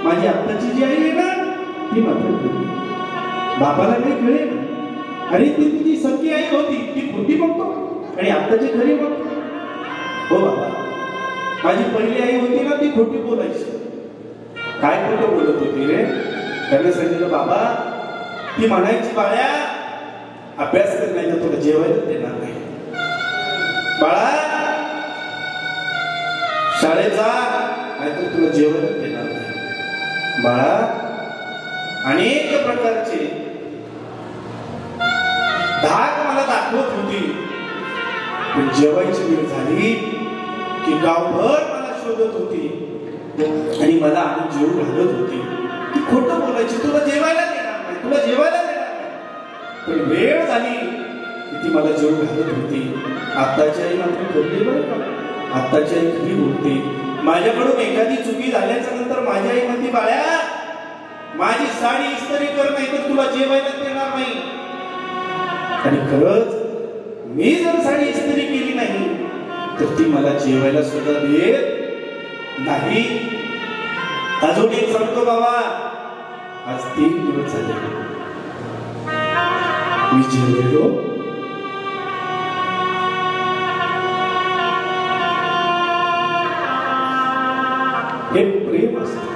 माझी आत्ताची जी आई आहे ना ती मात्र खरी. बापाला काही कळेल, अरे ती तुझी सख्खी आई होती ती खोटी म्हणतो आणि आत्ताची खरी म्हणतो. हो बाबा, माझी पहिली आई होती ना ती खोटी बोलायची. काय खोटं बोलत होती रे. त्याने सांगितलं, बाबा ती म्हणायची, बाळ्या अभ्यास कर नाही तर तुला जेवायला देणार नाही. बाळा शाळेत जा नाहीतर तुला जेवायला देणार नाही. बाळा अनेक प्रकारचे धाक मला दाखवत होती, पण जेवायची वेळ झाली की गावभर मला शोधत होती आणि मला आणि जीव घालत होती. ती खोटं बोलायची, तुला जेवायला देणार नाही, तुला जेवायला देणार नाही. पण वेळ झाली की ती मला जीव घालत होती. आत्ताची आई मात्र ठरली बरं का. आत्ताची आई खरी बोलते. माझ्याकडून एखादी चुकी झाल्याच्या नंतर माझी आई म्हणते, बाळ्या माझी साडी इस्त्री कर, नाही तर तुला जेवायला देणार नाही. आणि खरंच मी जर साडी इस्त्री केली नाही तर ती मला जेवायला सुद्धा देत नाही. अजून एक सांगतो बाबा, आज 3 दिवस झाले मी जेवलो. हे प्रेम असतं.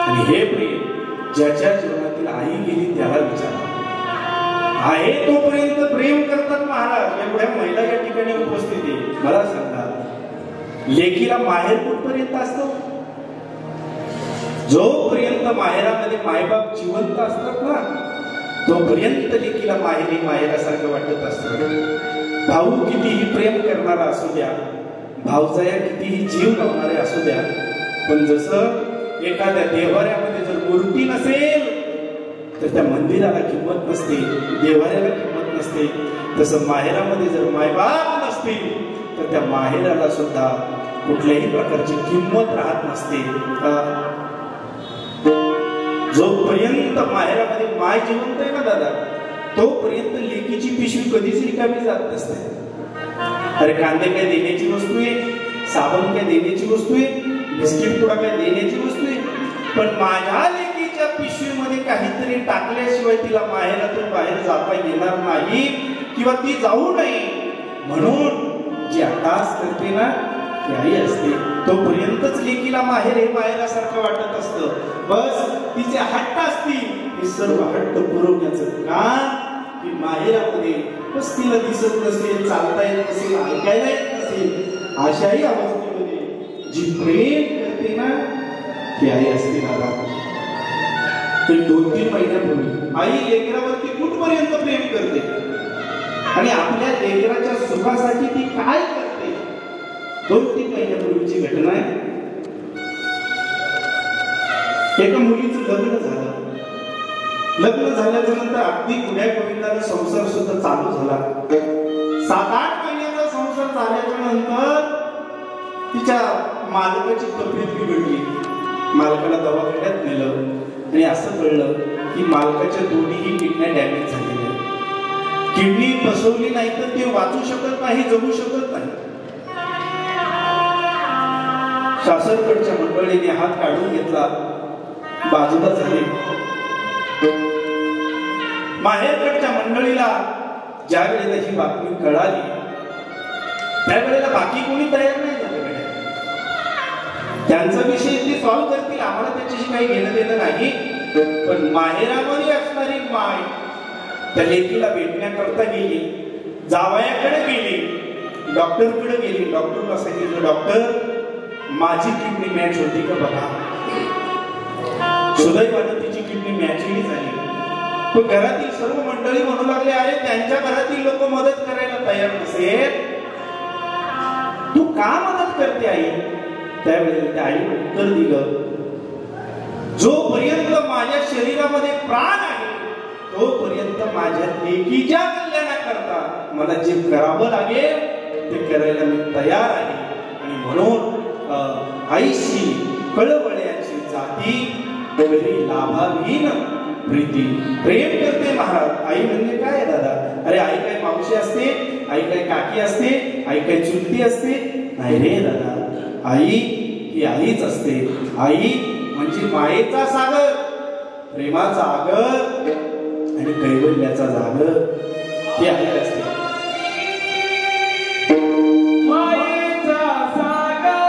आणि हे प्रेम ज्याच्या जीवनातील आई गेली त्याला विचारा. आहे तोपर्यंत प्रेम करतात महाराज. एवढ्या महिला या ठिकाणी उपस्थित आहे. मला सांगा, लेकीला माहेर कुठपर्यंत असतो? जोपर्यंत माहेरामध्ये मायबाप जिवंत असतात ना, तोपर्यंत लेकीला माहेरी माहेरासारखं वाटत असतं. भाऊ कितीही प्रेम करणारा असू द्या, भावजाया कितीही जीव लावणारे असू द्या, पण जसं एखाद्या देवाऱ्यामध्ये जर मूर्ती नसेल तर त्या मंदिराला किंमत नसते, देवाऱ्याला किंमत नसते. तसं माहेरामध्ये जर मायबाप नसतील तर त्या माहेराला सुद्धा कुठल्याही प्रकारची किंमत राहत नसते. जोपर्यंत माहेरामध्ये माय जिवंत आहे ना दादा, तोपर्यंत लेकीची पिशवी कधीच रिकामी जात नसते. अरे कांदे काय देण्याची वस्तू आहे, साबण काय देण्याची वस्तू आहे, बिस्किट पुडा काय देण्याची वस्तू आहे, पण माझ्या लेकीच्या पिशवीमध्ये काहीतरी टाकल्याशिवाय तिला माहेरातून बाहेर जाता येणार नाही किंवा ती जाऊ नये. म्हणून जी अटास करते ना ती आई असते. तोपर्यंतच लेकीला माहेर हे माहेरासारखं वाटत असतं. बस तिचे हट्ट असतील, हे सर्व हट्ट पुरवण्याचं काम की माहेरामध्ये बस तिला दिसत नसेल, चालता येत नसेल, ऐकायला येत नसेल, अशाही अवस्थेमध्ये जी प्रेम करते ना ती आई असते दादा. ते 2-3 महिन्यापूर्वी आई लेकरावरती कुठपर्यंत प्रेम करते आणि आपल्या लेकराच्या सुखासाठी ती काय करते. 2-3 महिन्यापूर्वीची घटना आहे. एका मुलीचं लग्न झालं. लग्न झाल्याच्या नंतर अगदी गुण्या गोविंदाचा संसार सुद्धा चालू झाला. 7-8 महिन्याचा संसार झाल्याच्या नंतर तिच्या मालकाची तब्येत बिघडली. मालकाला दवाखान्यात नेलं आणि असं कळलं की मालकाच्या दोन्हीही किडन्या डॅमेज झालेल्या. किडनी बसवली नाही तर ते वाचू शकत नाही, जगू शकत नाही. सासरकडच्या मंडळीने हात काढून घेतला, बाजूला झाले. माहेरकडच्या मंडळीला ज्या वेळेला ही बातमी कळाली त्यावेळेला बाकी कोणी तयार नाही झालं. त्यांचा विषय ते सॉल्व्ह करतील, आम्हाला त्याच्याशी काही घेणं देणं नाही. पण माहेरामध्ये असणारी माय त्या लेकीला भेटण्याकरता गेली, जावयाकडे गेली, डॉक्टरकडे गेली. डॉक्टरला सांगितलं, डॉक्टर माझी किडनी मॅच होती का बघा. सुदैवाने तिची किडनी मॅचही झाली. पण घरातील सर्व मंडळी म्हणू लागले, अरे त्यांच्या घरातील लोक मदत करायला तयार नसेल, तू का मदत करते आई. त्यावेळेला त्या आईने उत्तर दिलं, जोपर्यंत माझ्या शरीरामध्ये प्राण आहे तोपर्यंत माझ्या लेकीच्या कल्याणाकरता मला जे करावं लागेल ते करायला मी तयार आहे. आणि म्हणून आईशी कळवळ्याची जाती घरी लाभावीन प्रीती. प्रेम करते महाराज. आई म्हणजे काय दादा? अरे आई काय मावशी असते, आई काय काकी असते, आई काय चुलती असते? नाही रे दादा, आई ही आईच असते. आई म्हणजे मायेचा सागर, प्रेमाचा आगर आणि कैवल्याचा जागर. ती आई असते. मायेचा सागर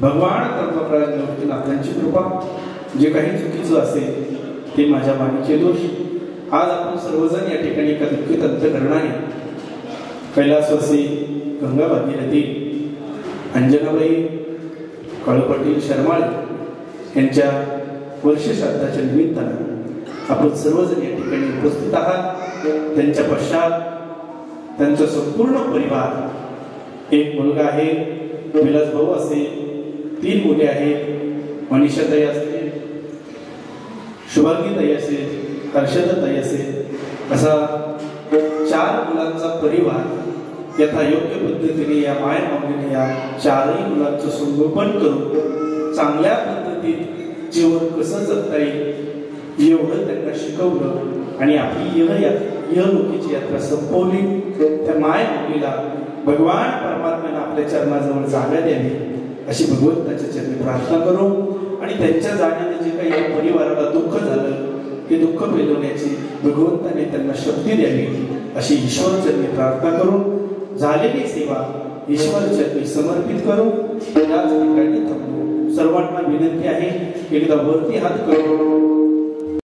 भगवान तत्वप्रज्ञ आपल्याची कृपा, जे काही चुकीचं असेल ते माझ्या वाणीचे दोष. आज आपण सर्वजण या ठिकाणी एका दुःखित अंतःकरणाने कैलासवासी गंगा भागीरथी अंजनाबाई काळू शर्माळे यांच्या वर्षश्राद्धाच्या निमित्तानं आपण सर्वजण या ठिकाणी उपस्थित आहात. त्यांच्या पश्चात त्यांचा संपूर्ण परिवार, एक मुलगा आहे, विलास भाऊ असे, 3 मुले आहेत, मनीषाताई असेल, शुभांगीताई असेल, हर्षदाताई असेल, असा 4 मुलांचा परिवार यथायोग्य पद्धतीने या माय माऊलीने या 4ही मुलांचं संगोपन करून चांगल्या पद्धतीत जीवन कसं जगता येईल एवढं त्यांना शिकवलं आणि आपली इहलोकीची यात्रा संपवली. त्या माय माऊलीला भगवान परमात्म्याने आपल्या चरणाजवळ जागा द्यावी अशी भगवंताच्या चरणी प्रार्थना करू आणि त्यांच्या जाण्याने जे काही या परिवाराला दुःख झालं ते दुःख पेलवण्याची भगवंताने त्यांना शक्ती द्यावी अशी ईश्वर चरणी प्रार्थना करून झालेली सेवा ईश्वर चरणी समर्पित करून याच ठिकाणी थांबतो. सर्वांना विनंती आहे, एकदा वरती हात करून